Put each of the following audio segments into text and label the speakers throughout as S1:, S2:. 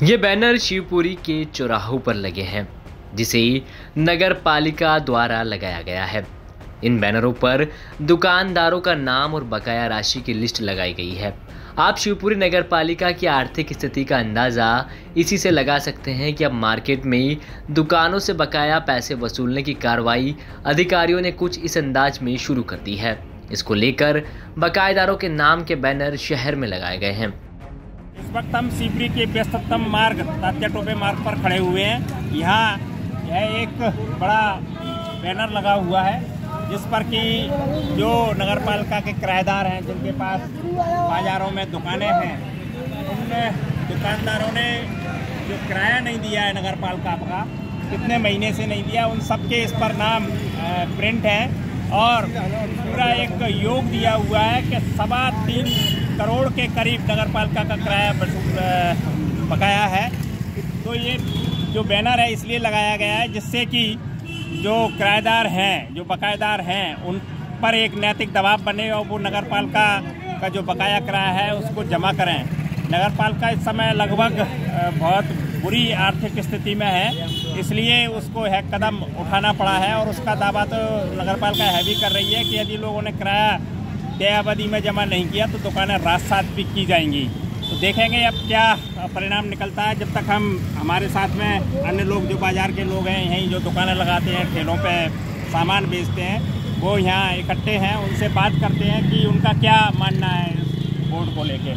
S1: ये बैनर शिवपुरी के चौराहों पर लगे हैं, जिसे नगर पालिका द्वारा लगाया गया है। इन बैनरों पर दुकानदारों का नाम और बकाया राशि की लिस्ट लगाई गई है। आप शिवपुरी नगर पालिका की आर्थिक स्थिति का अंदाज़ा इसी से लगा सकते हैं कि अब मार्केट में दुकानों से बकाया पैसे वसूलने की कार्रवाई अधिकारियों ने कुछ इस अंदाज में शुरू कर दी है। इसको लेकर बकायेदारों के नाम के बैनर शहर में लगाए गए हैं।
S2: इस वक्त हम शिवपुरी के व्यस्ततम मार्ग तात्या टोपे मार्ग पर खड़े हुए हैं। यहाँ यह एक बड़ा बैनर लगा हुआ है जिस पर कि जो नगर पालिका के किराएदार हैं, जिनके पास बाजारों में दुकानें हैं, उन दुकानदारों ने जो किराया नहीं दिया है नगर पालिका का, कितने महीने से नहीं दिया, उन सबके इस पर नाम प्रिंट है और पूरा एक योग दिया हुआ है कि 3.25 करोड़ के करीब नगर पालिका का किराया बकाया है। तो ये जो बैनर है इसलिए लगाया गया है जिससे कि जो किराएदार हैं, जो बकायेदार हैं, उन पर एक नैतिक दबाव बने और वो नगर पालिका का जो बकाया किराया है उसको जमा करें। नगर पालिका इस समय लगभग बहुत बुरी आर्थिक स्थिति में है, इसलिए उसको है कदम उठाना पड़ा है और उसका दावा तो नगर पालिका है भी कर रही है कि यदि लोगों ने किराया तय अवधि में जमा नहीं किया तो दुकानें रात-रात भी की जाएंगी। तो देखेंगे अब क्या परिणाम निकलता है। जब तक हमारे साथ में अन्य लोग जो बाजार के लोग हैं, यहीं जो दुकानें लगाते हैं, ठेलों पे सामान बेचते हैं, वो यहाँ इकट्ठे हैं, उनसे बात करते हैं कि उनका क्या मानना है इस बोर्ड को लेके।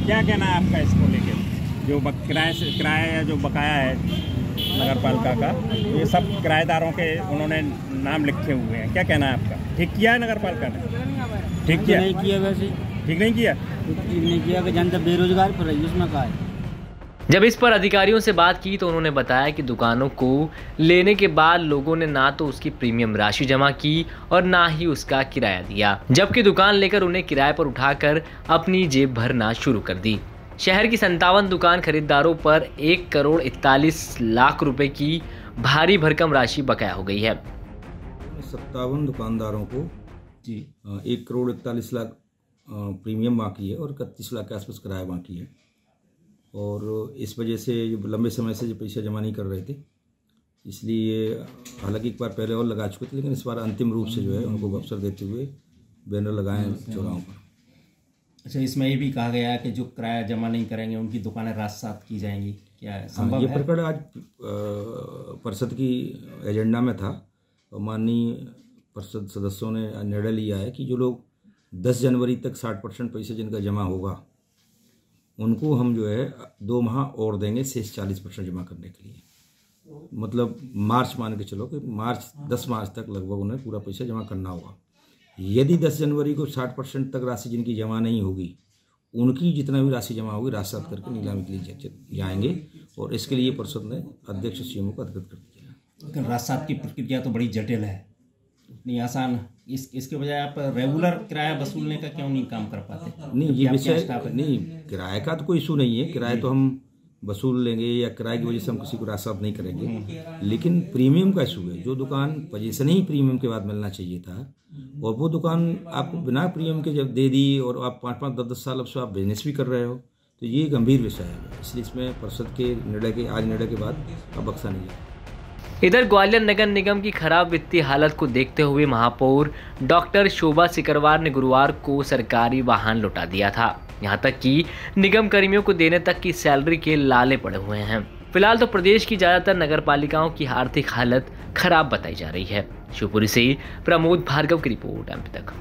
S2: क्या कहना है आपका इसको लेके? जो किराया जो बकाया है नगर पालिका का, ये सब किराएदारों के उन्होंने नाम लिखे हुए हैं, क्या कहना है आपका? ठीक किया है नगर पालिका ने? ठीक किया?
S3: नहीं किया, वैसे
S2: ठीक नहीं किया,
S3: नहीं किया कि जनता बेरोजगार पर रही, उसमें कहा है।
S1: जब इस पर अधिकारियों से बात की तो उन्होंने बताया कि दुकानों को लेने के बाद लोगों ने ना तो उसकी प्रीमियम राशि जमा की और ना ही उसका किराया दिया, जबकि दुकान लेकर उन्हें किराए पर उठाकर अपनी जेब भरना शुरू कर दी। शहर की 57 दुकान खरीदारों पर 1 करोड़ 41 लाख रुपए की भारी भरकम राशि बकाया हो गई है।
S4: 57 दुकानदारों को 1 करोड़ 41 लाख प्रीमियम बाकी है और 31 लाख के आसपास किराया बाकी है। और इस वजह से लंबे समय से जो पैसा जमा नहीं कर रहे थे, इसलिए हालांकि एक बार पहले और लगा चुके थे, लेकिन इस बार अंतिम रूप से जो है उनको अवसर देते हुए बैनर लगाए चौराहों पर।
S5: अच्छा, इसमें ये भी कहा गया है कि जो किराया जमा नहीं करेंगे उनकी दुकानें रात-रात की जाएंगी, क्या संभव है?
S4: ये प्रकरण आज परिषद की एजेंडा में था और माननीय परिषद सदस्यों ने निर्णय लिया है कि जो लोग 10 जनवरी तक 60% पैसे जिनका जमा होगा उनको हम जो है 2 माह और देंगे शेष 40% जमा करने के लिए। मतलब मार्च मान के चलो कि 10 मार्च तक लगभग उन्हें पूरा पैसा जमा करना होगा। यदि 10 जनवरी को 60% तक राशि जिनकी जमा नहीं होगी, उनकी जितना भी राशि जमा होगी रात-रात करके नीलामी के लिए जाएंगे और इसके लिए परिषद ने अध्यक्ष सीएमओ को अवगत कर दिया है।
S5: लेकिन रात-रात की प्रक्रिया तो बड़ी जटिल है, इतनी आसान इसके बजाय आप रेगुलर किराया वसूलने का क्यों नहीं काम कर पाते?
S4: नहीं, ये विषय नहीं, किराए का तो कोई इशू नहीं है, किराए तो हम वसूल लेंगे या किराए की वजह से हम किसी को रात-रात नहीं करेंगे, लेकिन प्रीमियम का इशू है। जो दुकान पोजीशन ही प्रीमियम के बाद मिलना चाहिए था और वो दुकान आपको बिना प्रीमियम के जब दे दी और आप 5-5, 10-10 साल अब से आप बिजनेस भी कर रहे हो, तो ये गंभीर विषय है। इसलिए इसमें परिषद के आज निर्णय के बाद अब बख्शा नहीं है।
S1: इधर ग्वालियर नगर निगम की खराब वित्तीय हालत को देखते हुए महापौर डॉक्टर शोभा सिकरवार ने गुरुवार को सरकारी वाहन लौटा दिया था। यहां तक कि निगम कर्मियों को देने तक की सैलरी के लाले पड़े हुए हैं। फिलहाल तो प्रदेश की ज्यादातर नगर पालिकाओं की आर्थिक हालत खराब बताई जा रही है। शिवपुरी से प्रमोद भार्गव की रिपोर्ट। एमपी तक।